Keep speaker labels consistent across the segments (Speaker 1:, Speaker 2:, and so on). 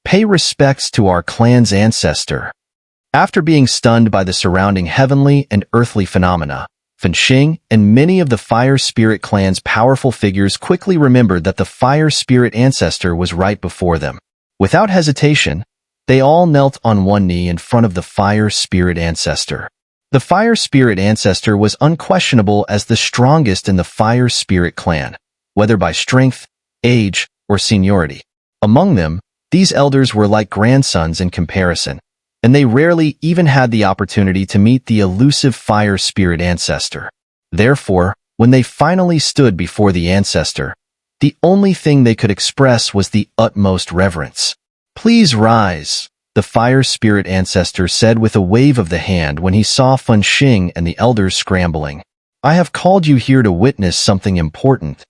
Speaker 1: Pay respects to our clan's ancestor. After being stunned by the surrounding heavenly and earthly phenomena, Finxing and many of the Fire Spirit clan's powerful figures quickly remembered that the Fire Spirit ancestor was right before them. Without hesitation, they all knelt on one knee in front of the Fire Spirit ancestor. The Fire Spirit ancestor was unquestionable as the strongest in the Fire Spirit clan, whether by strength, age, or seniority. Among them, these elders were like grandsons in comparison, and they rarely even had the opportunity to meet the elusive Fire Spirit ancestor. Therefore, when they finally stood before the ancestor, the only thing they could express was the utmost reverence. "Please rise," the Fire Spirit ancestor said with a wave of the hand when he saw Finxing and the elders scrambling. "I have called you here to witness something important."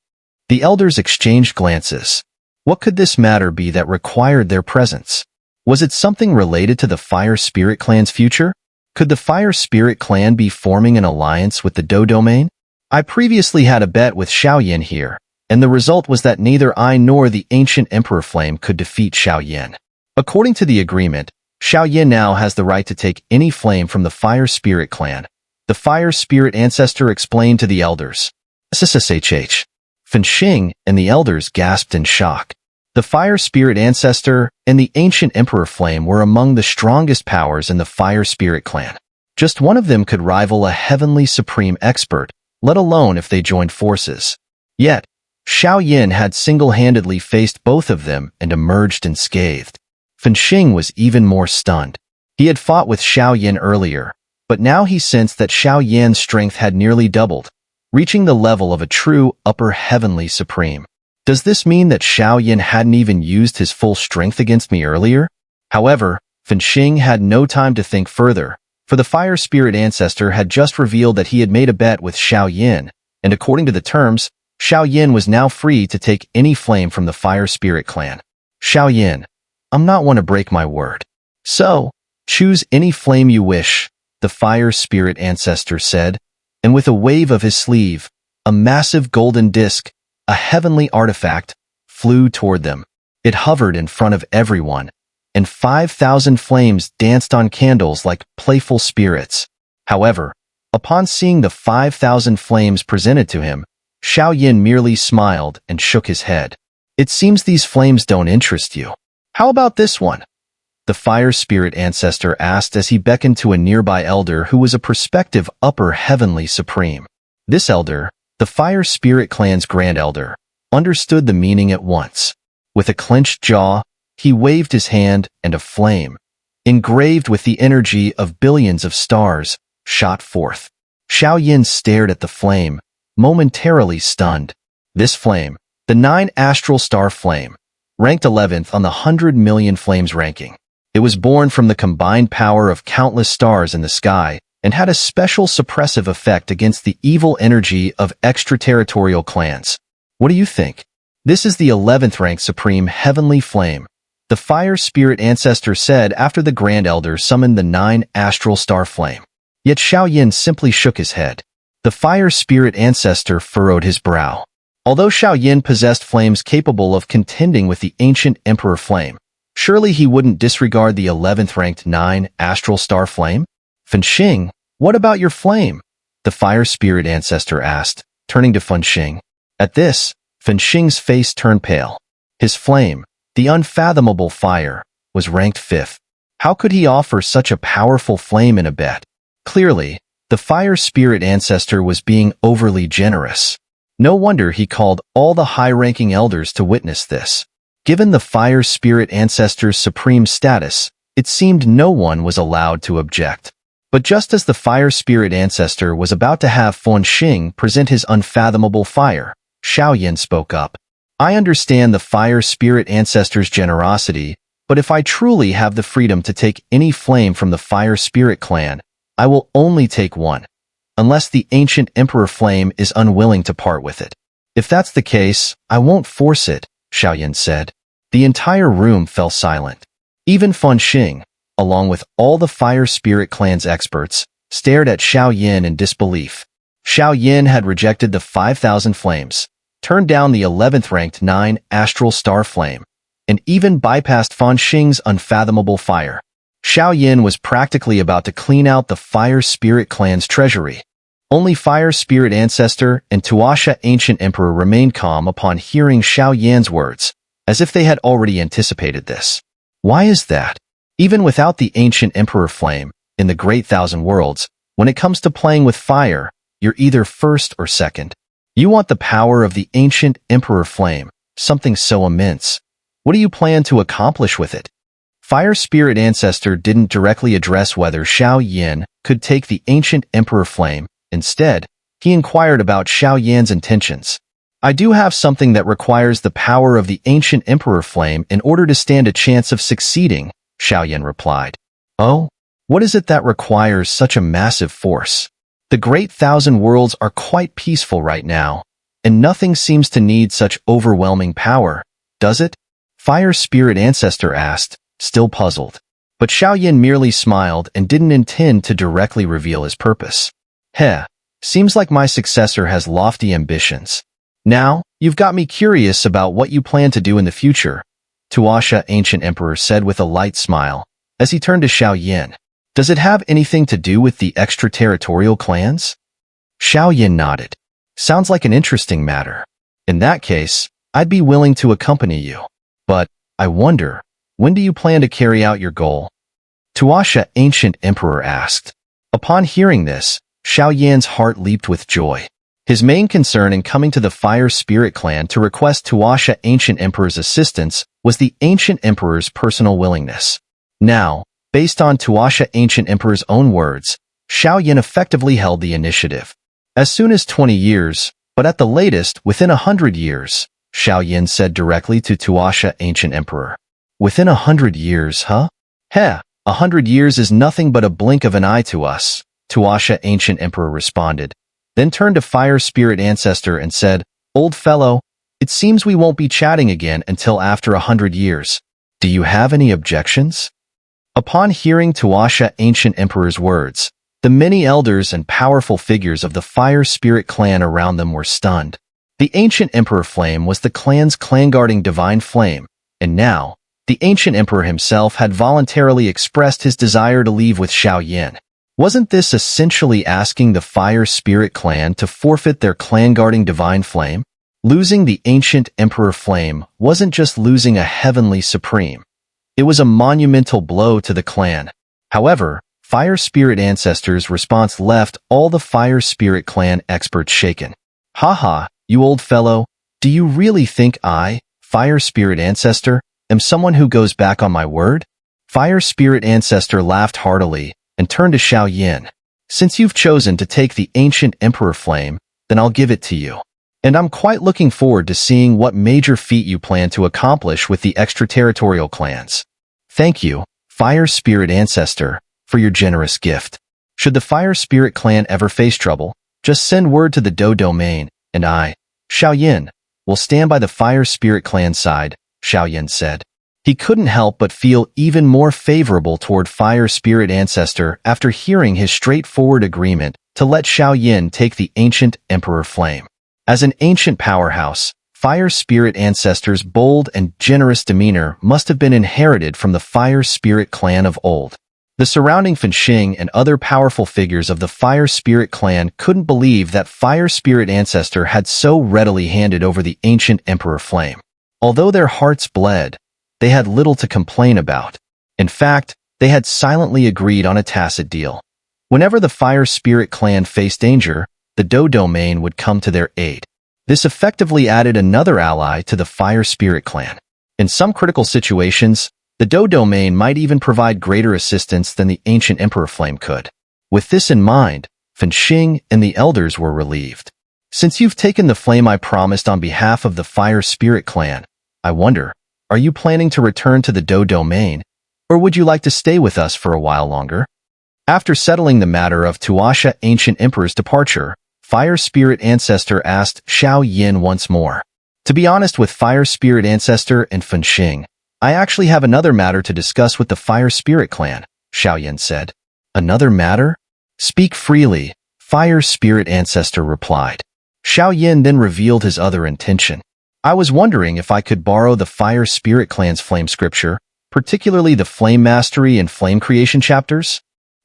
Speaker 1: The elders exchanged glances. What could this matter be that required their presence? Was it something related to the Fire Spirit clan's future? Could the Fire Spirit clan be forming an alliance with the Do domain? I previously had a bet with Xiao here, and the result was that neither I nor the ancient Emperor Flame could defeat Xiao. According to the agreement, Xiao now has the right to take any flame from the Fire Spirit clan. The Fire Spirit ancestor explained to the elders. SSHH. Finxing and the elders gasped in shock. The Fire Spirit ancestor and the ancient Emperor Flame were among the strongest powers in the Fire Spirit clan. Just one of them could rival a heavenly supreme expert, let alone if they joined forces. Yet, Xiao had single-handedly faced both of them and emerged unscathed. Finxing was even more stunned. He had fought with Xiao earlier, but now he sensed that Xiao's strength had nearly doubled, reaching the level of a true upper heavenly supreme. Does this mean that Xiao hadn't even used his full strength against me earlier? However, Finxing had no time to think further, for the Fire Spirit ancestor had just revealed that he had made a bet with Xiao, and according to the terms, Xiao was now free to take any flame from the Fire Spirit clan. "Xiao, I'm not one to break my word. So, choose any flame you wish," the Fire Spirit ancestor said, and with a wave of his sleeve, a massive golden disc, a heavenly artifact, flew toward them. It hovered in front of everyone, and 5,000 flames danced on candles like playful spirits. However, upon seeing the 5,000 flames presented to him, Xiao merely smiled and shook his head. "It seems these flames don't interest you. How about this one?" The Fire Spirit ancestor asked as he beckoned to a nearby elder who was a prospective upper heavenly supreme. This elder, the Fire Spirit clan's Grand Elder, understood the meaning at once. With a clenched jaw, he waved his hand and a flame, engraved with the energy of billions of stars, shot forth. Xiao stared at the flame, momentarily stunned. This flame, the 9 astral star flame, ranked 11th on the 100 million flames ranking. It was born from the combined power of countless stars in the sky, and had a special suppressive effect against the evil energy of extraterritorial clans. What do you think? This is the 11th ranked supreme heavenly flame, the Fire Spirit ancestor said after the Grand Elder summoned the 9 astral star flame. Yet Xiao simply shook his head. The Fire Spirit ancestor furrowed his brow. Although Xiao possessed flames capable of contending with the ancient Emperor Flame, surely he wouldn't disregard the 11th ranked 9 astral star flame? "Finxing, what about your flame?" the Fire Spirit ancestor asked, turning to Finxing. At this, Finxing's face turned pale. His flame, the unfathomable fire, was ranked 5th. How could he offer such a powerful flame in a bet? Clearly, the Fire Spirit ancestor was being overly generous. No wonder he called all the high-ranking elders to witness this. Given the Fire Spirit ancestor's supreme status, it seemed no one was allowed to object. But just as the Fire Spirit ancestor was about to have Finxing present his unfathomable fire, Xiao spoke up. "I understand the Fire Spirit ancestor's generosity, but if I truly have the freedom to take any flame from the Fire Spirit clan, I will only take one, unless the ancient Emperor Flame is unwilling to part with it. If that's the case, I won't force it," Xiao said. The entire room fell silent. Even Finxing, along with all the Fire Spirit clan's experts, stared at Xiao in disbelief. Xiao had rejected the 5,000 flames, turned down the 11th ranked 9 astral star flame, and even bypassed Fan Xing's unfathomable fire. Xiao Yin was practically about to clean out the Fire Spirit clan's treasury. Only Fire Spirit Ancestor and Tuasha Ancient Emperor remained calm upon hearing Xiao Yan's words, as if they had already anticipated this. Why is that? Even without the Ancient Emperor flame, in the Great Thousand Worlds, when it comes to playing with fire, you're either first or second. You want the power of the Ancient Emperor flame, something so immense. What do you plan to accomplish with it? Fire Spirit Ancestor didn't directly address whether Xiao Yan could take the Ancient Emperor flame. Instead, he inquired about Xiao Yan's intentions. I do have something that requires the power of the Ancient Emperor flame in order to stand a chance of succeeding, Xiao Yan replied. Oh? What is it that requires such a massive force? The Great Thousand Worlds are quite peaceful right now, and nothing seems to need such overwhelming power, does it? Fire Spirit Ancestor asked, still puzzled. But Xiao Yan merely smiled and didn't intend to directly reveal his purpose. Seems like my successor has lofty ambitions. Now, you've got me curious about what you plan to do in the future, Tuasha Ancient Emperor said with a light smile, as he turned to Xiao Yan. Does it have anything to do with the extraterritorial clans? Xiao Yan nodded. Sounds like an interesting matter. In that case, I'd be willing to accompany you. But, I wonder, when do you plan to carry out your goal? Tuasha Ancient Emperor asked. Upon hearing this, Xiao Yan's heart leaped with joy. His main concern in coming to the Fire Spirit clan to request Tuasha Ancient Emperor's assistance was the Ancient Emperor's personal willingness. Now, based on Tuasha Ancient Emperor's own words, Xiao Yan effectively held the initiative. As soon as 20 years, but at the latest within 100 years, Xiao Yan said directly to Tuasha Ancient Emperor. Within 100 years, huh? 100 years is nothing but a blink of an eye to us, Tuasha Ancient Emperor responded, then turned to Fire Spirit Ancestor and said, Old fellow, it seems we won't be chatting again until after 100 years. Do you have any objections? Upon hearing Tuasha Ancient Emperor's words, the many elders and powerful figures of the Fire Spirit clan around them were stunned. The Ancient Emperor flame was the clan's clan-guarding divine flame, and now, the Ancient Emperor himself had voluntarily expressed his desire to leave with Xiao Yan. Wasn't this essentially asking the Fire Spirit clan to forfeit their clan-guarding divine flame? Losing the Ancient Emperor flame wasn't just losing a heavenly supreme. It was a monumental blow to the clan. However, Fire Spirit Ancestor's response left all the Fire Spirit clan experts shaken. Haha, you old fellow, do you really think I, Fire Spirit Ancestor, am someone who goes back on my word? Fire Spirit Ancestor laughed heartily and turned to Xiao Yan. Since you've chosen to take the Ancient Emperor flame, then I'll give it to you. And I'm quite looking forward to seeing what major feat you plan to accomplish with the extraterritorial clans. Thank you, Fire Spirit Ancestor, for your generous gift. Should the Fire Spirit clan ever face trouble, just send word to the Do domain, and I, Xiao Yan, will stand by the Fire Spirit clan side, Xiao Yan said. He couldn't help but feel even more favorable toward Fire Spirit Ancestor after hearing his straightforward agreement to let Xiao Yan take the Ancient Emperor flame. As an ancient powerhouse, Fire Spirit Ancestor's bold and generous demeanor must have been inherited from the Fire Spirit clan of old. The surrounding Finxing and other powerful figures of the Fire Spirit clan couldn't believe that Fire Spirit Ancestor had so readily handed over the Ancient Emperor flame. Although their hearts bled, they had little to complain about. In fact, they had silently agreed on a tacit deal. Whenever the Fire Spirit clan faced danger, the Do domain would come to their aid. This effectively added another ally to the Fire Spirit clan. In some critical situations, the Do domain might even provide greater assistance than the Ancient Emperor flame could. With this in mind, Finxing and the elders were relieved. Since you've taken the flame I promised on behalf of the Fire Spirit clan, I wonder, are you planning to return to the Do domain, or would you like to stay with us for a while longer? After settling the matter of Tuasha Ancient Emperor's departure, Fire Spirit Ancestor asked Xiao Yan once more. To be honest with Fire Spirit Ancestor and Finxing, I actually have another matter to discuss with the Fire Spirit clan, Xiao Yan said. Another matter? Speak freely, Fire Spirit Ancestor replied. Xiao Yan then revealed his other intention. I was wondering if I could borrow the Fire Spirit Clan's flame scripture, particularly the Flame Mastery and Flame Creation chapters.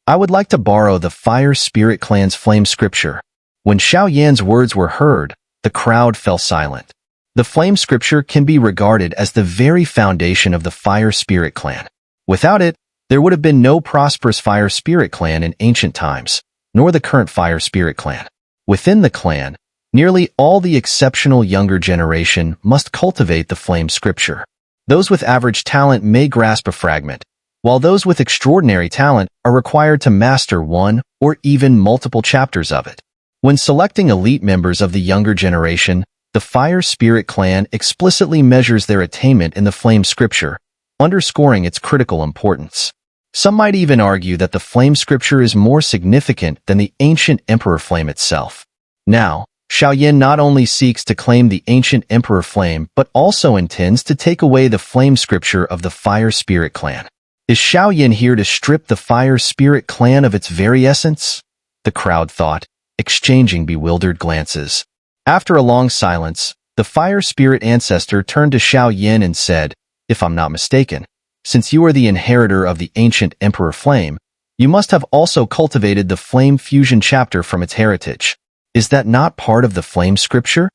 Speaker 1: I would like to borrow the Fire Spirit Clan's flame scripture. When Xiao Yan's words were heard, the crowd fell silent. The flame scripture can be regarded as the very foundation of the Fire Spirit Clan. Without it, there would have been no prosperous Fire Spirit Clan in ancient times, nor the current Fire Spirit Clan. Within the clan, nearly all the exceptional younger generation must cultivate the flame scripture. Those with average talent may grasp a fragment, while those with extraordinary talent are required to master one or even multiple chapters of it. When selecting elite members of the younger generation, the Fire Spirit Clan explicitly measures their attainment in the flame scripture, underscoring its critical importance. Some might even argue that the flame scripture is more significant than the ancient Emperor Flame itself. Now, Xiao Yan not only seeks to claim the ancient Emperor Flame, but also intends to take away the flame scripture of the Fire Spirit Clan. Is Xiao Yan here to strip the Fire Spirit Clan of its very essence? The crowd thought, exchanging bewildered glances. After a long silence, the Fire Spirit Ancestor turned to Xiao Yan and said, "If I'm not mistaken, since you are the inheritor of the ancient Emperor Flame, you must have also cultivated the Flame Fusion chapter from its heritage. Is that not part of the flame scripture?"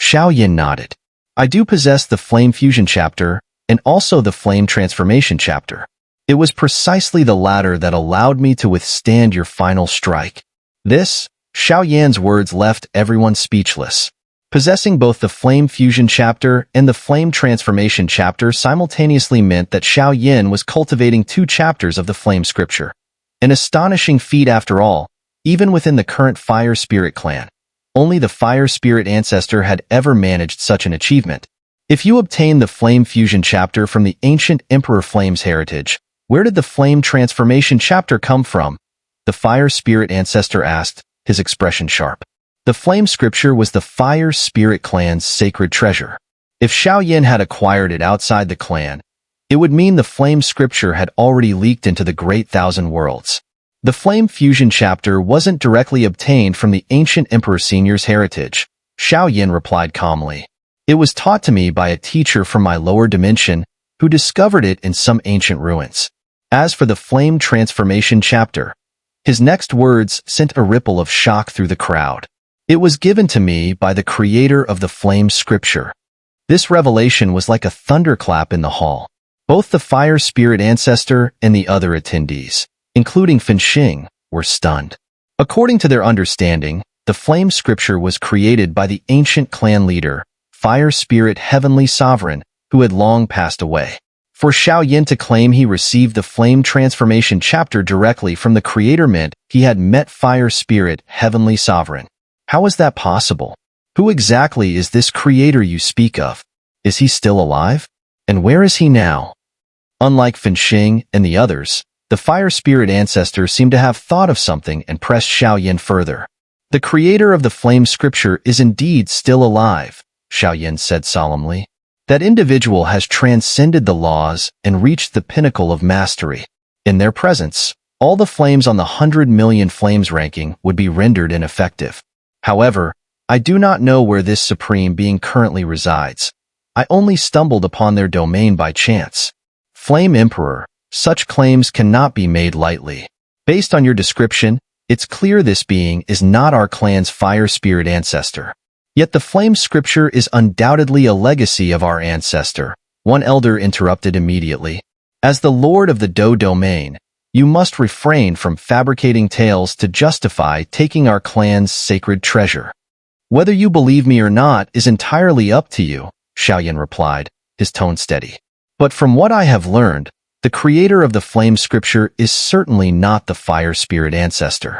Speaker 1: Xiao Yan nodded. "I do possess the Flame Fusion chapter and also the Flame Transformation chapter. It was precisely the latter that allowed me to withstand your final strike." This, Xiao Yan's words left everyone speechless. Possessing both the Flame Fusion chapter and the Flame Transformation chapter simultaneously meant that Xiao Yan was cultivating two chapters of the flame scripture. An astonishing feat after all, even within the current Fire Spirit Clan. Only the Fire Spirit Ancestor had ever managed such an achievement. If you obtain the Flame Fusion chapter from the ancient Emperor Flame's heritage, where did the Flame Transformation chapter come from? The Fire Spirit Ancestor asked, his expression sharp. The flame scripture was the Fire Spirit Clan's sacred treasure. If Xiao Yan had acquired it outside the clan, it would mean the flame scripture had already leaked into the Great Thousand Worlds. The Flame Fusion chapter wasn't directly obtained from the ancient Emperor Senior's heritage, Xiao Yan replied calmly. It was taught to me by a teacher from my lower dimension who discovered it in some ancient ruins. As for the Flame Transformation chapter, his next words sent a ripple of shock through the crowd. It was given to me by the creator of the flame scripture. This revelation was like a thunderclap in the hall. Both the Fire Spirit Ancestor and the other attendees, including Finalizing, were stunned. According to their understanding, the flame scripture was created by the ancient clan leader, Fire Spirit Heavenly Sovereign, who had long passed away. For Xiao Yan to claim he received the Flame Transformation chapter directly from the creator meant he had met Fire Spirit Heavenly Sovereign. How is that possible? Who exactly is this creator you speak of? Is he still alive? And where is he now? Unlike Finalizing and the others, the Fire Spirit Ancestor seemed to have thought of something and pressed Xiao Yan further. The creator of the flame scripture is indeed still alive, Xiao Yan said solemnly. That individual has transcended the laws and reached the pinnacle of mastery. In their presence, all the flames on the 100 million flames ranking would be rendered ineffective. However, I do not know where this supreme being currently resides. I only stumbled upon their domain by chance. Flame Emperor, such claims cannot be made lightly. Based on your description, it's clear this being is not our clan's Fire Spirit Ancestor. Yet the flame scripture is undoubtedly a legacy of our ancestor, one elder interrupted immediately. As the lord of the Do domain, you must refrain from fabricating tales to justify taking our clan's sacred treasure. Whether you believe me or not is entirely up to you, Xiao Yan replied, his tone steady. But from what I have learned, the creator of the flame scripture is certainly not the Fire Spirit Ancestor.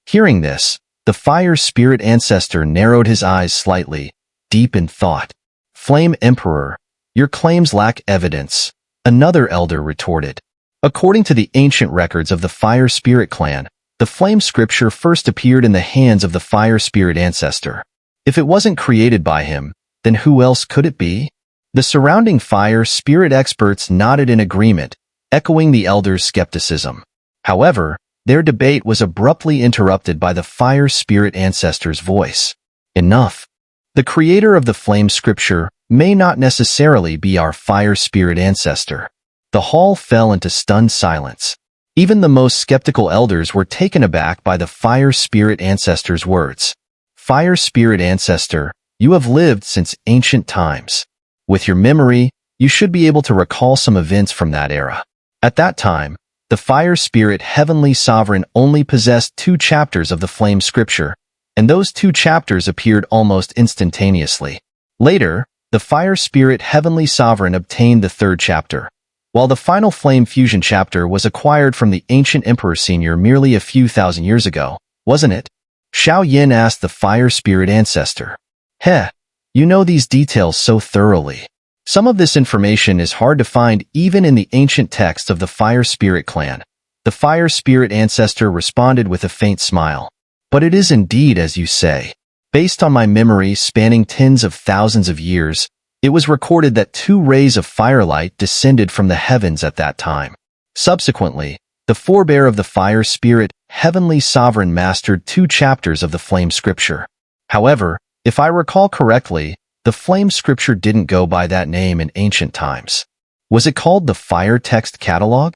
Speaker 1: Hearing this, the Fire Spirit Ancestor narrowed his eyes slightly, deep in thought. Flame Emperor, your claims lack evidence, another elder retorted. According to the ancient records of the Fire Spirit Clan, the flame scripture first appeared in the hands of the Fire Spirit Ancestor. If it wasn't created by him, then who else could it be? The surrounding Fire Spirit experts nodded in agreement, echoing the elder's skepticism. However, their debate was abruptly interrupted by the Fire Spirit Ancestor's voice. Enough. The creator of the flame scripture may not necessarily be our fire spirit ancestor. The hall fell into stunned silence. Even the most skeptical elders were taken aback by the fire spirit ancestor's words. Fire spirit ancestor, you have lived since ancient times. With your memory, you should be able to recall some events from that era. At that time, the fire spirit heavenly sovereign only possessed 2 chapters of the flame scripture, and those 2 chapters appeared almost instantaneously. Later, the fire spirit heavenly sovereign obtained the 3rd chapter, while the final flame fusion chapter was acquired from the ancient emperor senior merely a few thousand years ago, wasn't it? Xiao asked the fire spirit ancestor. Heh, you know these details so thoroughly. Some of this information is hard to find even in the ancient texts of the fire spirit clan. The fire spirit ancestor responded with a faint smile. But it is indeed as you say. Based on my memory spanning tens of thousands of years, it was recorded that 2 rays of firelight descended from the heavens at that time. Subsequently, the forebear of the fire spirit, heavenly sovereign, mastered 2 chapters of the flame scripture. However, if I recall correctly, the flame scripture didn't go by that name in ancient times. Was it called the fire text catalog?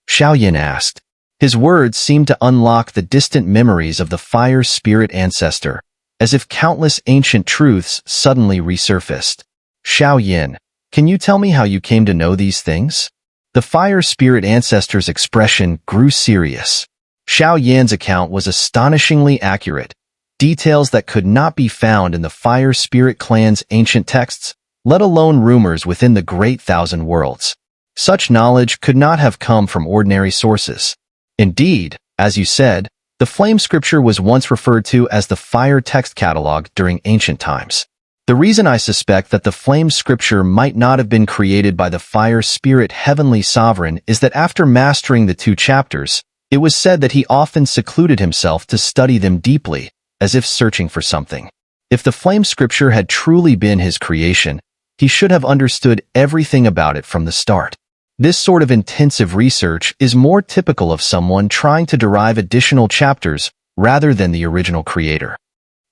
Speaker 1: Xiao asked. His words seemed to unlock the distant memories of the fire spirit ancestor, as if countless ancient truths suddenly resurfaced. Xiao, can you tell me how you came to know these things? The fire spirit ancestor's expression grew serious. Xiao's account was astonishingly accurate, details that could not be found in the fire spirit clan's ancient texts, let alone rumors within the Great Thousand Worlds. Such knowledge could not have come from ordinary sources. Indeed, as you said, the flame scripture was once referred to as the fire text catalog during ancient times. The reason I suspect that the flame scripture might not have been created by the fire spirit heavenly sovereign is that after mastering the 2 chapters, it was said that he often secluded himself to study them deeply, as if searching for something. If the flame scripture had truly been his creation, he should have understood everything about it from the start. This sort of intensive research is more typical of someone trying to derive additional chapters rather than the original creator.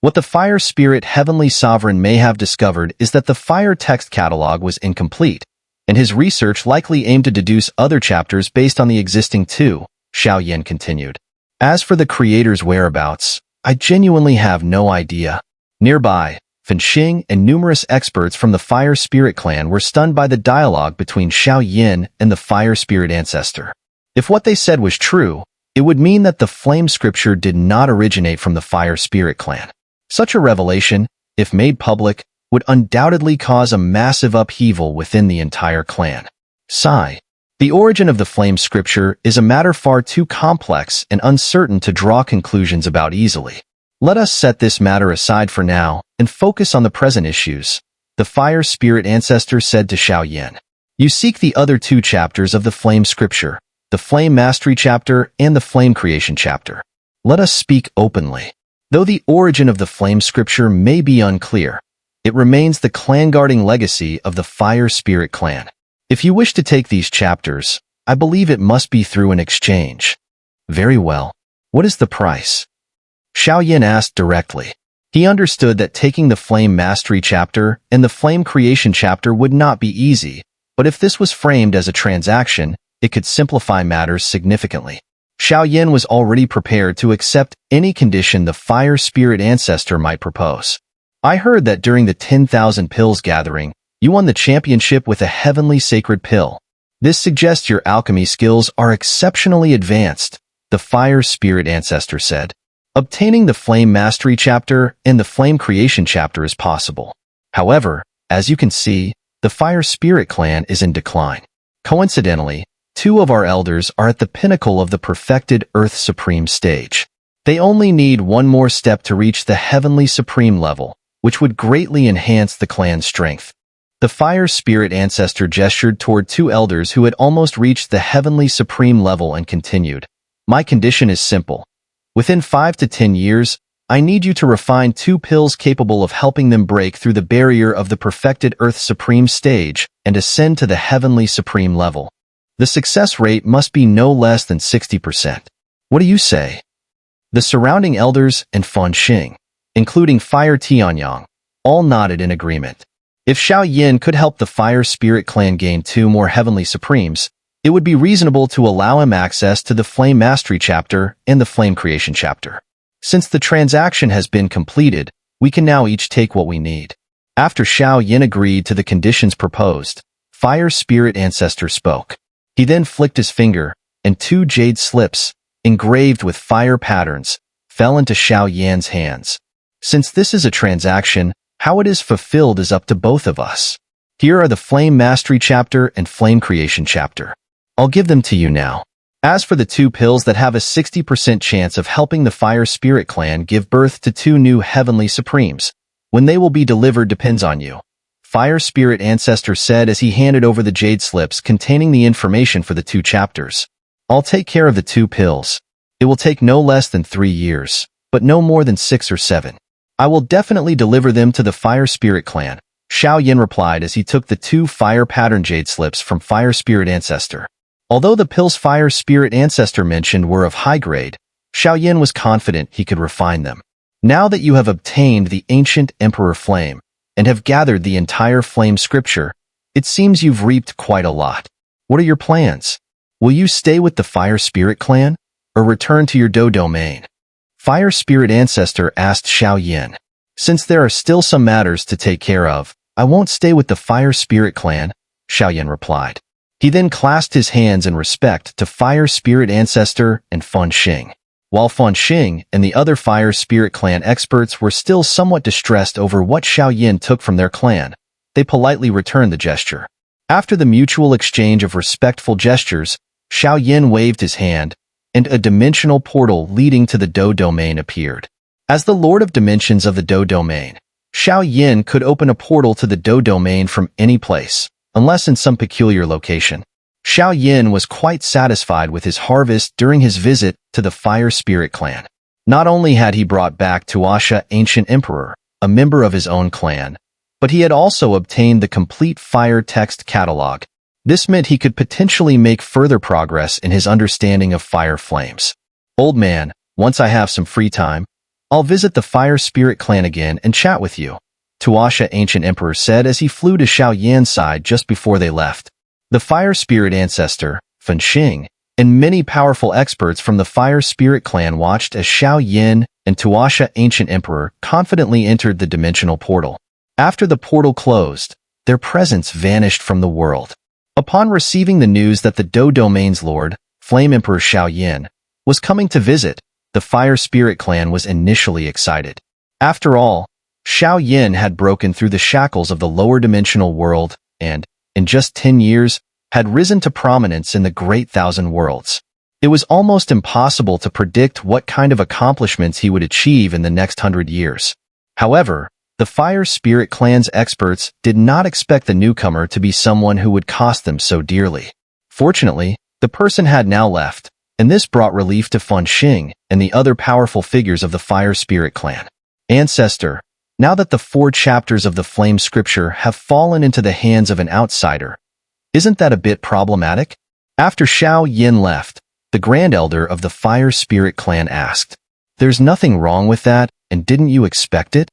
Speaker 1: What the fire spirit heavenly sovereign may have discovered is that the fire text catalog was incomplete, and his research likely aimed to deduce other chapters based on the existing 2, Xiao continued. As for the creator's whereabouts, I genuinely have no idea. Nearby, Finalizing and numerous experts from the fire spirit clan were stunned by the dialogue between Xiao and the fire spirit ancestor. If what they said was true, it would mean that the flame scripture did not originate from the fire spirit clan. Such a revelation, if made public, would undoubtedly cause a massive upheaval within the entire clan. Sigh. The origin of the flame scripture is a matter far too complex and uncertain to draw conclusions about easily. Let us set this matter aside for now and focus on the present issues, the fire spirit ancestor said to Xiao. You seek the other 2 chapters of the flame scripture, the flame mastery chapter and the flame creation chapter. Let us speak openly. Though the origin of the flame scripture may be unclear, it remains the clan-guarding legacy of the fire spirit clan. If you wish to take these chapters, I believe it must be through an exchange. Very well. What is the price? Xiao asked directly. He understood that taking the flame mastery chapter and the flame creation chapter would not be easy, but if this was framed as a transaction, it could simplify matters significantly. Xiao was already prepared to accept any condition the fire spirit ancestor might propose. I heard that during the 10,000 pills gathering, you won the championship with a heavenly sacred pill. This suggests your alchemy skills are exceptionally advanced, the fire spirit ancestor said. Obtaining the flame mastery chapter and the flame creation chapter is possible. However, as you can see, the fire spirit clan is in decline. Coincidentally, 2 of our elders are at the pinnacle of the perfected Earth Supreme stage. They only need one more step to reach the Heavenly Supreme level, which would greatly enhance the clan's strength. The fire spirit ancestor gestured toward 2 elders who had almost reached the Heavenly Supreme level and continued. My condition is simple. Within 5 to 10 years, I need you to refine 2 pills capable of helping them break through the barrier of the perfected Earth Supreme stage and ascend to the Heavenly Supreme level. The success rate must be no less than 60%. What do you say? The surrounding elders and Finalizing, including Fire Tianyang, all nodded in agreement. If Xiao Yin could help the Fire Spirit clan gain 2 more Heavenly Supremes, it would be reasonable to allow him access to the Flame Mastery chapter and the Flame Creation chapter. Since the transaction has been completed, we can now each take what we need. After Xiao Yin agreed to the conditions proposed, Fire Spirit Ancestor spoke. He then flicked his finger, and 2 jade slips, engraved with fire patterns, fell into Xiao Yan's hands. Since this is a transaction, how it is fulfilled is up to both of us. Here are the Flame Mastery chapter and Flame Creation chapter. I'll give them to you now. As for the 2 pills that have a 60% chance of helping the Fire Spirit clan give birth to 2 new Heavenly Supremes, when they will be delivered depends on you. Fire Spirit Ancestor said as he handed over the jade slips containing the information for the 2 chapters. I'll take care of the 2 pills. It will take no less than 3 years, but no more than 6 or 7. I will definitely deliver them to the Fire Spirit clan, Xiao Yin replied as he took the 2 fire pattern jade slips from Fire Spirit Ancestor. Although the pills Fire Spirit Ancestor mentioned were of high grade, Xiao Yin was confident he could refine them. Now that you have obtained the ancient Emperor Flame and have gathered the entire Flame scripture, it seems you've reaped quite a lot. What are your plans? Will you stay with the Fire Spirit clan or return to your Do domain? Fire Spirit Ancestor asked Xiao Yin. Since there are still some matters to take care of, I won't stay with the Fire Spirit clan, Xiao Yin replied. He then clasped his hands in respect to Fire Spirit Ancestor and Fan Xing. While Fan Xing and the other Fire Spirit clan experts were still somewhat distressed over what Xiao Yin took from their clan, they politely returned the gesture. After the mutual exchange of respectful gestures, Xiao Yin waved his hand, and a dimensional portal leading to the Do domain appeared. As the Lord of Dimensions of the Do domain, Xiao Yin could open a portal to the Do domain from any place, unless in some peculiar location. Xiao Yin was quite satisfied with his harvest during his visit to the Fire Spirit clan. Not only had he brought back Tuasha Ancient Emperor, a member of his own clan, but he had also obtained the complete fire text catalog. This meant he could potentially make further progress in his understanding of fire flames. Old man, once I have some free time, I'll visit the Fire Spirit clan again and chat with you, Tuasha Ancient Emperor said as he flew to Xiao Yan's side just before they left. The Fire Spirit Ancestor, Fan Xing, and many powerful experts from the Fire Spirit clan watched as Xiao Yin and Tuasha Ancient Emperor confidently entered the dimensional portal. After the portal closed, their presence vanished from the world. Upon receiving the news that the Do domain's lord, Flame Emperor Xiao Yin, was coming to visit, the Fire Spirit clan was initially excited. After all, Xiao Yin had broken through the shackles of the lower dimensional world and, in just 10 years, had risen to prominence in the Great Thousand Worlds. It was almost impossible to predict what kind of accomplishments he would achieve in the next 100 years. However, the Fire Spirit clan's experts did not expect the newcomer to be someone who would cost them so dearly. Fortunately, the person had now left, and this brought relief to Fan Xing and the other powerful figures of the Fire Spirit clan. Ancestor, now that the 4 chapters of the Flame Scripture have fallen into the hands of an outsider, isn't that a bit problematic? After Xiao Yin left, the Grand Elder of the Fire Spirit clan asked, "There's nothing wrong with that, and didn't you expect it?"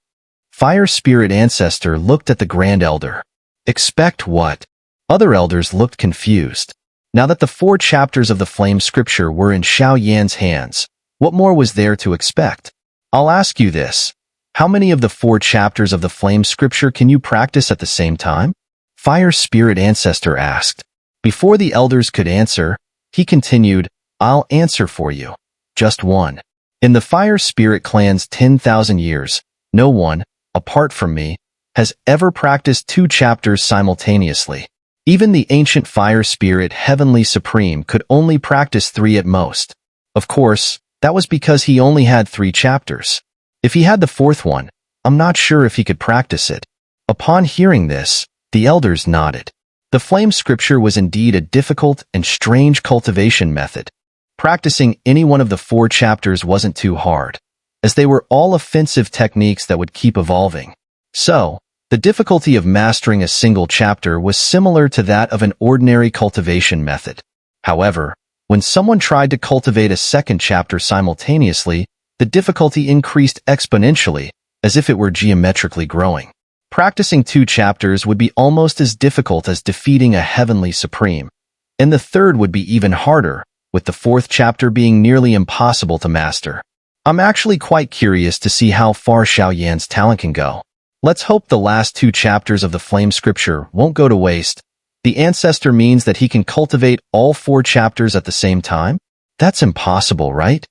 Speaker 1: Fire Spirit Ancestor looked at the Grand Elder. Expect what? Other elders looked confused. Now that the 4 chapters of the Flame Scripture were in Xiao Yan's hands, what more was there to expect? I'll ask you this. How many of the 4 chapters of the Flame Scripture can you practice at the same time? Fire Spirit Ancestor asked. Before the elders could answer, he continued, I'll answer for you. Just one. In the Fire Spirit clan's 10,000 years, no one, apart from me, has ever practiced 2 chapters simultaneously. Even the ancient Fire Spirit Heavenly Supreme could only practice 3 at most. Of course, that was because he only had 3 chapters. If he had the 4th one, I'm not sure if he could practice it. Upon hearing this, the elders nodded. The Flame Scripture was indeed a difficult and strange cultivation method. Practicing any one of the 4 chapters wasn't too hard, as they were all offensive techniques that would keep evolving. So, the difficulty of mastering a single chapter was similar to that of an ordinary cultivation method. However, when someone tried to cultivate a 2nd chapter simultaneously, the difficulty increased exponentially, as if it were geometrically growing. Practicing 2 chapters would be almost as difficult as defeating a heavenly supreme. And the third would be even harder, with the 4th chapter being nearly impossible to master. I'm actually quite curious to see how far Xiao Yan's talent can go. Let's hope the last 2 chapters of the Flame Scripture won't go to waste. The ancestor means that he can cultivate all 4 chapters at the same time? That's impossible, right?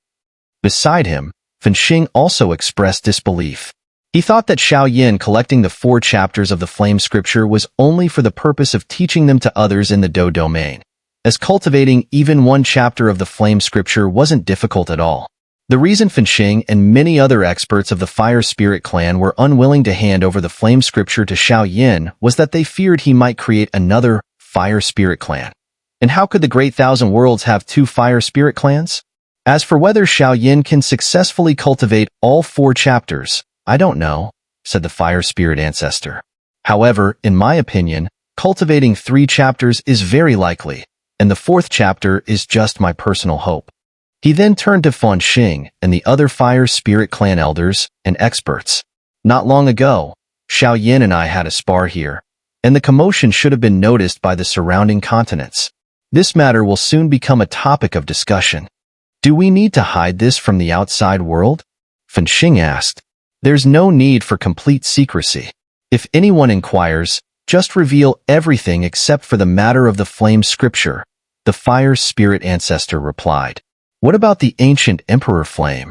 Speaker 1: Beside him, Finxing also expressed disbelief. He thought that Xiao Yan collecting the 4 chapters of the Flame Scripture was only for the purpose of teaching them to others in the Do domain, as cultivating even 1 chapter of the Flame Scripture wasn't difficult at all. The reason Finxing and many other experts of the Fire Spirit clan were unwilling to hand over the Flame Scripture to Xiao Yan was that they feared he might create another Fire Spirit clan. And how could the Great Thousand Worlds have 2 Fire Spirit clans? As for whether Xiao Yan can successfully cultivate all 4 chapters, I don't know, said the Fire Spirit ancestor. However, in my opinion, cultivating 3 chapters is very likely, and the 4th chapter is just my personal hope. He then turned to Finxing and the other Fire Spirit clan elders and experts. Not long ago, Xiao Yan and I had a spar here, and the commotion should have been noticed by the surrounding continents. This matter will soon become a topic of discussion. Do we need to hide this from the outside world? Finxing asked. There's no need for complete secrecy. If anyone inquires, just reveal everything except for the matter of the Flame Scripture, the Fire Spirit ancestor replied. What about the ancient Emperor Flame?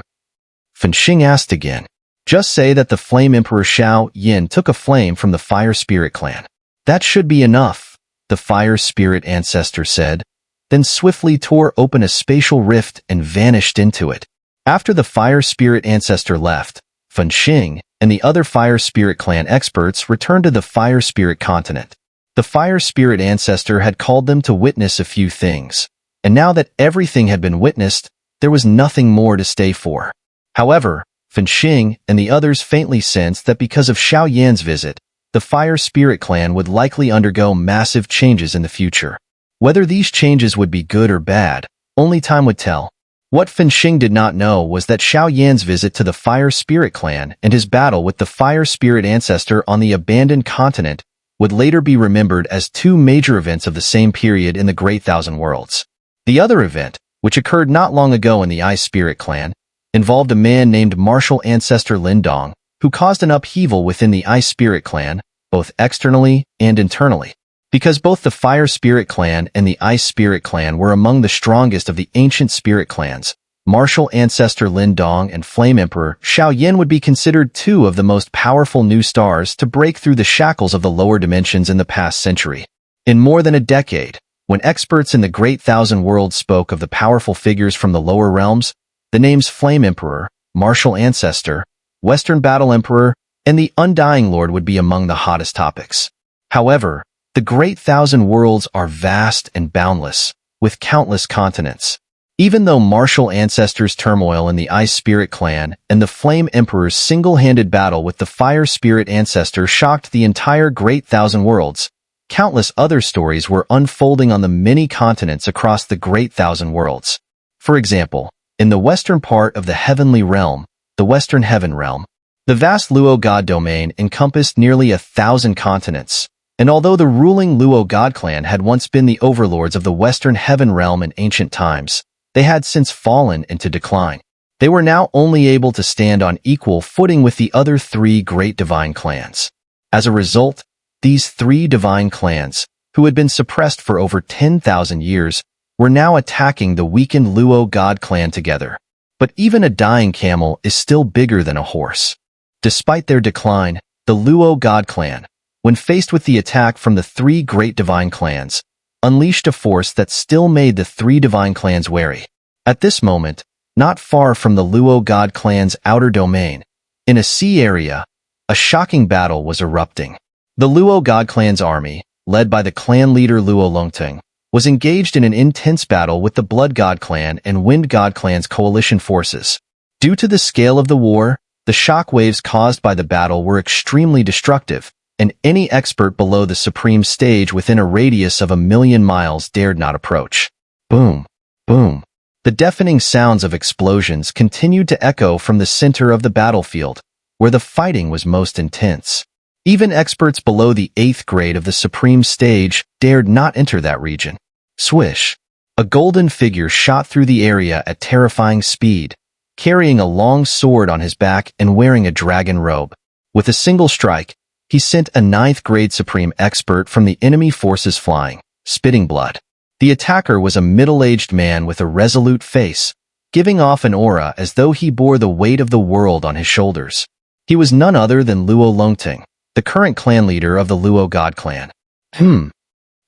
Speaker 1: Finxing asked again. Just say that the Flame Emperor Xiao Yan took a flame from the Fire Spirit clan. That should be enough, the Fire Spirit ancestor said, then swiftly tore open a spatial rift and vanished into it. After the Fire Spirit ancestor left, Finxing and the other Fire Spirit clan experts returned to the Fire Spirit continent. The Fire Spirit ancestor had called them to witness a few things, and now that everything had been witnessed, there was nothing more to stay for. However, Finxing and the others faintly sensed that because of Xiao Yan's visit, the Fire Spirit clan would likely undergo massive changes in the future. Whether these changes would be good or bad, only time would tell. What Finxing did not know was that Xiao Yan's visit to the Fire Spirit clan and his battle with the Fire Spirit ancestor on the abandoned continent would later be remembered as 2 major events of the same period in the Great Thousand Worlds. The other event, which occurred not long ago in the Ice Spirit clan, involved a man named Martial Ancestor Lindong, who caused an upheaval within the Ice Spirit clan, both externally and internally. Because both the Fire Spirit clan and the Ice Spirit clan were among the strongest of the ancient spirit clans, Martial Ancestor Lindong and Flame Emperor Xiao Yan would be considered 2 of the most powerful new stars to break through the shackles of the lower dimensions in the past century. In more than a decade, when experts in the Great Thousand Worlds spoke of the powerful figures from the lower realms, the names Flame Emperor, Martial Ancestor, Western Battle Emperor, and the Undying Lord would be among the hottest topics. However, the Great Thousand Worlds are vast and boundless, with countless continents. Even though Martial Ancestor's turmoil in the Ice Spirit clan and the Flame Emperor's single-handed battle with the Fire Spirit ancestor shocked the entire Great Thousand Worlds, countless other stories were unfolding on the many continents across the Great Thousand Worlds. For example, in the western part of the Heavenly Realm, the Western Heaven Realm, the vast Luo God domain encompassed nearly 1,000 continents, and although the ruling Luo God clan had once been the overlords of the Western Heaven Realm in ancient times, they had since fallen into decline. They were now only able to stand on equal footing with the other 3 great divine clans. As a result, these 3 divine clans, who had been suppressed for over 10,000 years, were now attacking the weakened Luo God clan together. But even a dying camel is still bigger than a horse. Despite their decline, the Luo God clan, when faced with the attack from the 3 great divine clans, unleashed a force that still made the 3 divine clans wary. At this moment, not far from the Luo God clan's outer domain, in a sea area, a shocking battle was erupting. The Luo God clan's army, led by the clan leader Luo Longting, was engaged in an intense battle with the Blood God clan and Wind God clan's coalition forces. Due to the scale of the war, the shockwaves caused by the battle were extremely destructive, and any expert below the supreme stage within a radius of 1,000,000 miles dared not approach. Boom, boom. The deafening sounds of explosions continued to echo from the center of the battlefield, where the fighting was most intense. Even experts below the 8th grade of the Supreme Stage dared not enter that region. Swish! A golden figure shot through the area at terrifying speed, carrying a long sword on his back and wearing a dragon robe. With a single strike, he sent a 9th grade Supreme expert from the enemy forces flying, spitting blood. The attacker was a middle-aged man with a resolute face, giving off an aura as though he bore the weight of the world on his shoulders. He was none other than Luo Longting, the current clan leader of the Luo God clan.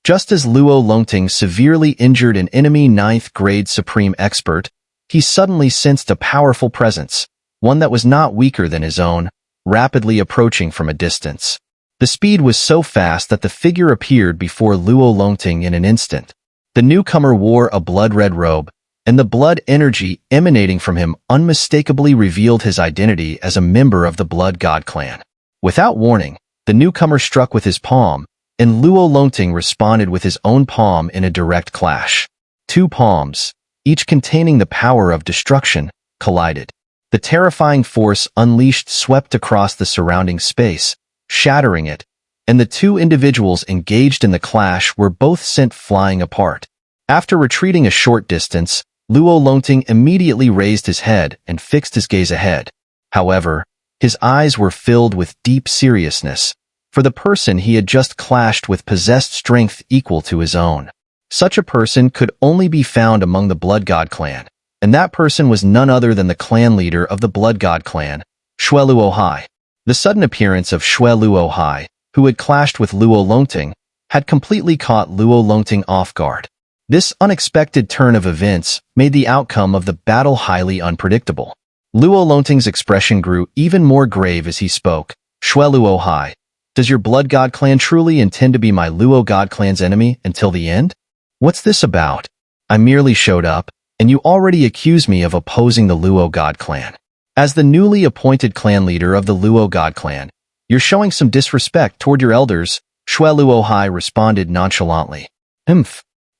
Speaker 1: Just as Luo Longting severely injured an enemy 9th grade Supreme expert, he suddenly sensed a powerful presence, one that was not weaker than his own, rapidly approaching from a distance. The speed was so fast that the figure appeared before Luo Longting in an instant. The newcomer wore a blood-red robe, and the blood energy emanating from him unmistakably revealed his identity as a member of the Blood God clan. Without warning, the newcomer struck with his palm, and Luo Longting responded with his own palm in a direct clash. Two palms, each containing the power of destruction, collided. The terrifying force unleashed swept across the surrounding space, shattering it, and the two individuals engaged in the clash were both sent flying apart. After retreating a short distance, Luo Longting immediately raised his head and fixed his gaze ahead. However, his eyes were filled with deep seriousness, for the person he had just clashed with possessed strength equal to his own. Such a person could only be found among the Blood God clan, and that person was none other than the clan leader of the Blood God clan, Xue Luo Hai. The sudden appearance of Xue Luo Hai, who had clashed with Luo Longting, had completely caught Luo Longting off guard. This unexpected turn of events made the outcome of the battle highly unpredictable. Luo Longting's expression grew even more grave as he spoke. Xue Luo Hai, does your Blood God clan truly intend to be my Luo God clan's enemy until the end? What's this about? I merely showed up, and you already accuse me of opposing the Luo God clan. As the newly appointed clan leader of the Luo God clan, you're showing some disrespect toward your elders, Xue Luo Hai responded nonchalantly.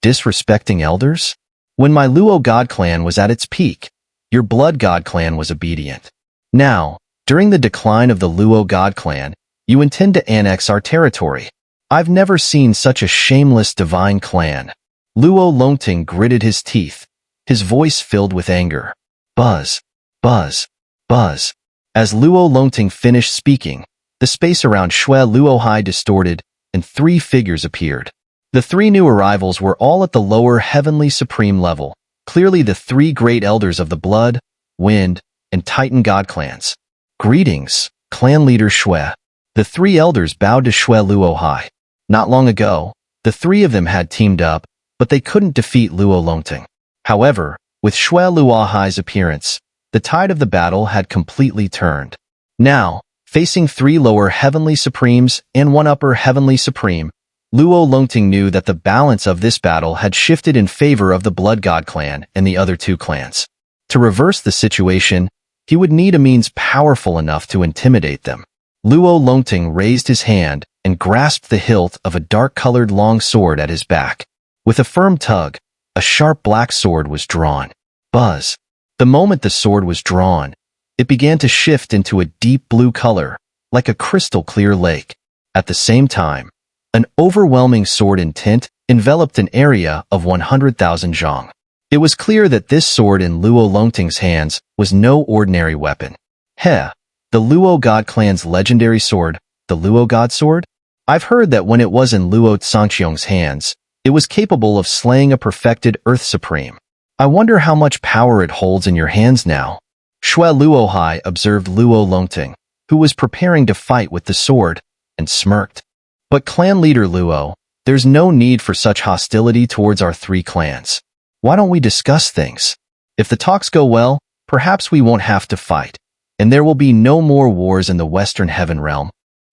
Speaker 1: Disrespecting elders? When my Luo God clan was at its peak, your Blood God clan was obedient. Now, during the decline of the Luo God clan, you intend to annex our territory. I've never seen such a shameless divine clan. Luo Longting gritted his teeth, his voice filled with anger. Buzz, buzz, buzz. As Luo Longting finished speaking, the space around Xue Luo Hai distorted, and three figures appeared. The three new arrivals were all at the lower Heavenly Supreme level, clearly the three great elders of the Blood, Wind, and Titan God clans. Greetings, clan leader Xue. The three elders bowed to Xue Luo Hai. Not long ago, the three of them had teamed up, but they couldn't defeat Luo Longting. However, with Xue Luo Hai's appearance, the tide of the battle had completely turned. Now, facing three lower Heavenly Supremes and one upper Heavenly Supreme, Luo Longting knew that the balance of this battle had shifted in favor of the Blood God clan and the other two clans. To reverse the situation, he would need a means powerful enough to intimidate them. Luo Longting raised his hand and grasped the hilt of a dark-colored long sword at his back. With a firm tug, a sharp black sword was drawn. Buzz. The moment the sword was drawn, it began to shift into a deep blue color, like a crystal-clear lake. At the same time, an overwhelming sword in tint enveloped an area of 100,000 zhang. It was clear that this sword in Luo Longting's hands was no ordinary weapon. The Luo God clan's legendary sword, the Luo God sword? I've heard that when it was in Luo Tsangqiong's hands, it was capable of slaying a perfected Earth Supreme. I wonder how much power it holds in your hands now. Xue Luo Hai observed Luo Longting, who was preparing to fight with the sword, and smirked. But clan leader Luo, there's no need for such hostility towards our three clans. Why don't we discuss things? If the talks go well, perhaps we won't have to fight, and there will be no more wars in the Western Heaven Realm.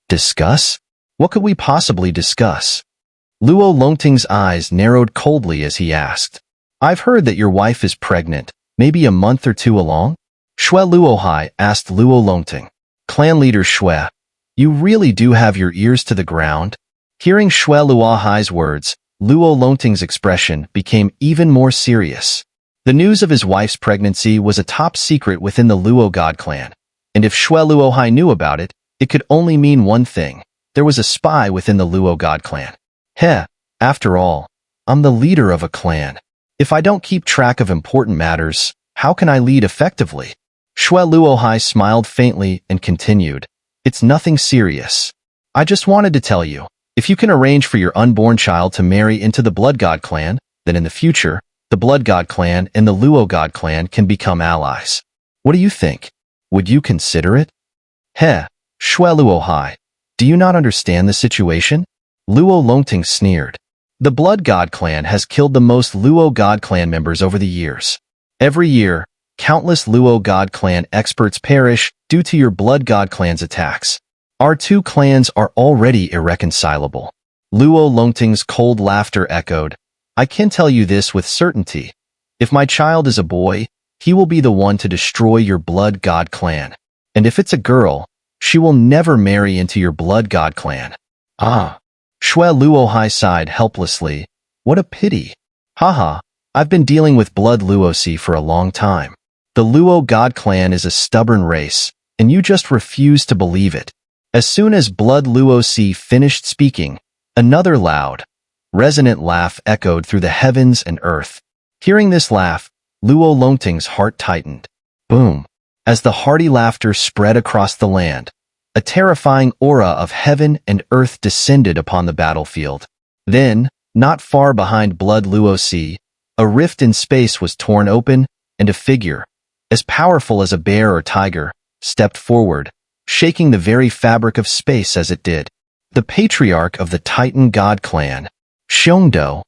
Speaker 1: Discuss? What could we possibly discuss? Luo Longting's eyes narrowed coldly as he asked. I've heard that your wife is pregnant, maybe a month or two along? Xue Luo Hai asked Luo Longting. Clan leader Xue, you really do have your ears to the ground? Hearing Xue Luo Hai's words, Luo Longting's expression became even more serious. The news of his wife's pregnancy was a top secret within the Luo God clan, and if Xue Luo Hai knew about it, it could only mean one thing. there was a spy within the Luo god clan. Heh, after all, I'm the leader of a clan. If I don't keep track of important matters, how can I lead effectively? Shui Luohai smiled faintly and continued, It's nothing serious. I just wanted to tell you, if you can arrange for your unborn child to marry into the Blood God clan, then in the future, the Blood God clan and the Luo God clan can become allies. What do you think? Would you consider it? Heh, Shui Luohai, do you not understand the situation? Luo Longting sneered. The Blood God clan has killed the most Luo God clan members over the years. Every year, countless Luo God clan experts perish due to your Blood God clan's attacks. Our two clans are already irreconcilable. Luo Longting's cold laughter echoed. I can tell you this with certainty. If my child is a boy, he will be the one to destroy your Blood God clan. And if it's a girl, she will never marry into your Blood God clan. Ah. Shui Luohai sighed helplessly. What a pity. Haha, I've been dealing with Blood Luosi for a long time. The Luo God clan is a stubborn race, and you just refuse to believe it. As soon as Blood Luosi finished speaking, another loud, resonant laugh echoed through the heavens and earth. Hearing this laugh, Luo Longting's heart tightened. Boom. As the hearty laughter spread across the land, a terrifying aura of heaven and earth descended upon the battlefield. Then, not far behind Blood Luosi, a rift in space was torn open, and a figure, as powerful as a bear or tiger, stepped forward, shaking the very fabric of space as it did. The patriarch of the Titan God clan, Xun'er.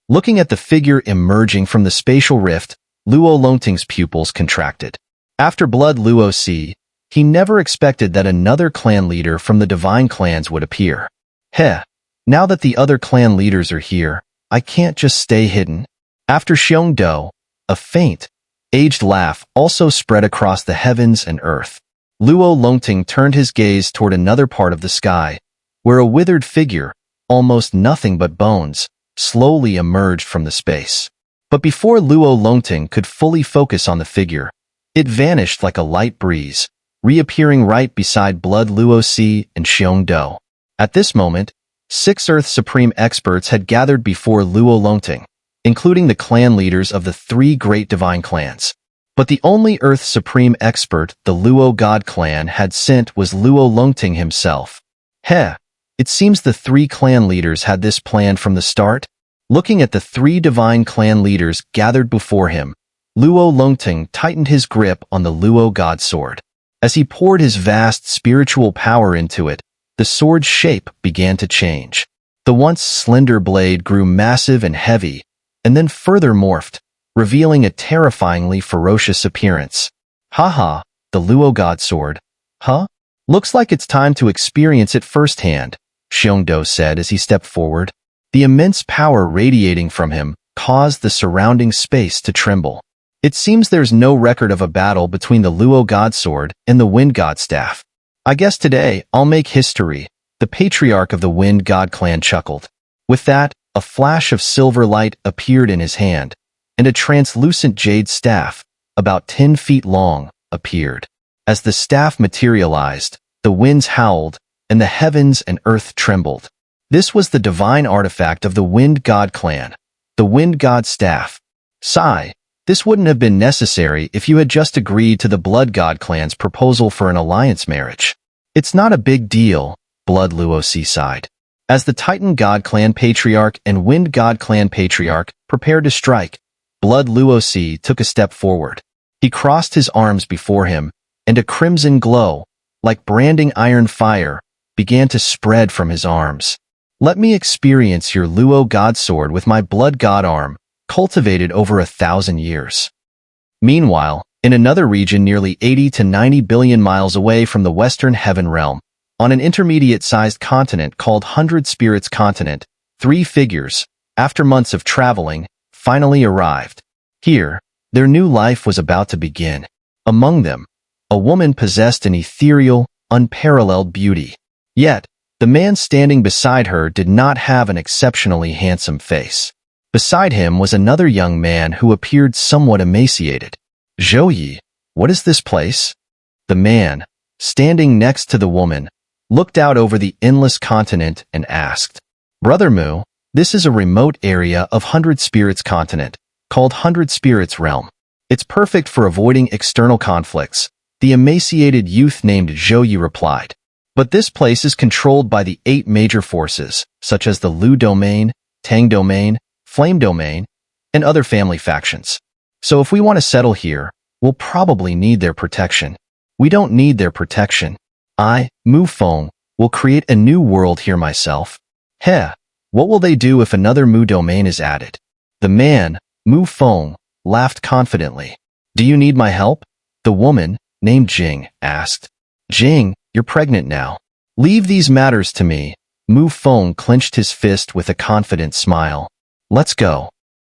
Speaker 1: Looking at the figure emerging from the spatial rift, Luo Longting's pupils contracted. After Blood Luosi, he never expected that another clan leader from the divine clans would appear. Heh, now that the other clan leaders are here, I can't just stay hidden. After Xun'er, a faint, aged laugh also spread across the heavens and earth. Luo Longting turned his gaze toward another part of the sky, where a withered figure, almost nothing but bones, slowly emerged from the space. But before Luo Longting could fully focus on the figure, it vanished like a light breeze, reappearing right beside Blood Luosi and Xun'er. At this moment, 6 Earth Supreme experts had gathered before Luo Longting, including the clan leaders of the 3 great divine clans. But the only Earth Supreme expert the Luo God clan had sent was Luo Longting himself. Heh, it seems the 3 clan leaders had this planned from the start. Looking at the 3 divine clan leaders gathered before him, Luo Longting tightened his grip on the Luo God sword. As he poured his vast spiritual power into it, the sword's shape began to change. The once slender blade grew massive and heavy, and then further morphed, revealing a terrifyingly ferocious appearance. Haha, the Luo God sword. Huh? Looks like it's time to experience it firsthand, Xun'er said as he stepped forward. The immense power radiating from him caused the surrounding space to tremble. It seems there's no record of a battle between the Luo God sword and the Wind God staff. I guess today I'll make history, the patriarch of the Wind God clan chuckled. With that, a flash of silver light appeared in his hand, and a translucent jade staff, about 10 feet long, appeared. As the staff materialized, the winds howled, and the heavens and earth trembled. This was the divine artifact of the Wind God clan, the Wind God staff. Sigh. This wouldn't have been necessary if you had just agreed to the Blood God clan's proposal for an alliance marriage. It's not a big deal, Blood Luosi sighed. As the Titan God clan patriarch and Wind God clan patriarch prepared to strike, Blood Luosi took a step forward. He crossed his arms before him, and a crimson glow, like branding iron fire, began to spread from his arms. Let me experience your Luo God sword with my Blood God arm, cultivated over 1,000 years. Meanwhile, in another region nearly 80 to 90 billion miles away from the Western Heaven Realm, on an intermediate-sized continent called Hundred Spirits Continent, 3 figures, after months of traveling, finally arrived. Here, their new life was about to begin. Among them, a woman possessed an ethereal, unparalleled beauty. Yet, the man standing beside her did not have an exceptionally handsome face. Beside him was another young man who appeared somewhat emaciated. Zhouyi, what is this place? The man, standing next to the woman, looked out over the endless continent and asked, "Brother Mu, this is a remote area of Hundred Spirits continent, called Hundred Spirits Realm. It's perfect for avoiding external conflicts," the emaciated youth named Zhou replied. "But this place is controlled by the 8 major forces, such as the Lu Domain, Tang Domain, Flame Domain, and other family factions. So if we want to settle here, we'll probably need their protection." "We don't need their protection. I, Mu Feng, will create a new world here myself." "Heh, what will they do if another Mu domain is added?" The man, Mu Feng, laughed confidently. "Do you need my help?" The woman, named Jing, asked. "Jing, you're pregnant now. Leave these matters to me." Mu Feng clenched his fist with a confident smile. "Let's go."